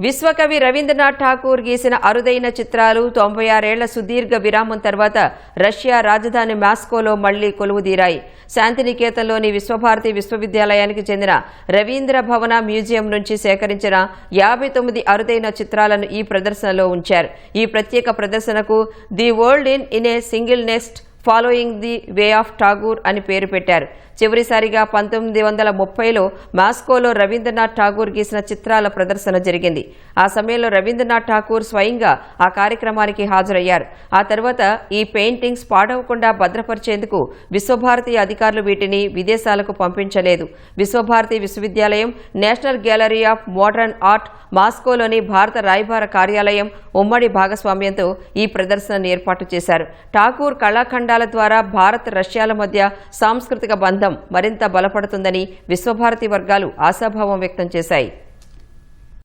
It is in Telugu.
విశ్వకవి రవీంద్రనాథ్ ఠాకూర్ గీసిన అరుదైన చిత్రాలు 96 ఏళ్ల సుదీర్ఘ విరామం తర్వాత రష్యా రాజధాని మాస్కోలో మళ్లీ కొలువుదీరాయి. శాంతినికేతన్లోని విశ్వభారతి విశ్వవిద్యాలయానికి చెందిన రవీంద్ర భవన మ్యూజియం నుంచి సేకరించిన 59 అరుదైన చిత్రాలను ఈ ప్రదర్శనలో ఉంచారు. ఈ ప్రత్యేక ప్రదర్శనకు the world in a single nest following the way of Tagore అని పేరు పెట్టారు. చివరిసారిగా 1930లో మాస్కోలో రవీంద్రనాథ్ ఠాగూర్ గీసిన చిత్రాల ప్రదర్శన జరిగింది. ఆ సమయంలో రవీంద్రనాథ్ ఠాగూర్ స్వయంగా ఆ కార్యక్రమానికి హాజరయ్యారు. ఆ తర్వాత ఈ పెయింటింగ్స్ పాడవకుండా భద్రపరిచేందుకు విశ్వభారతి అధికారులు వీటిని విదేశాలకు పంపించలేదు. విశ్వభారతి విశ్వవిద్యాలయం, national gallery of modern art, మాస్కోలోని భారత రాయబార కార్యాలయం ఉమ్మడి భాగస్వామ్యంతో ఈ ప్రదర్శనను ఏర్పాటు చేశారు. ఠాకూర్ కళాఖండాల ద్వారా భారత్, రష్యాల మధ్య సాంస్కృతిక బంధం మరింత బలపడుతుందని విశ్వభారతి వర్గాలు ఆశాభావం వ్యక్తం చేశాయి.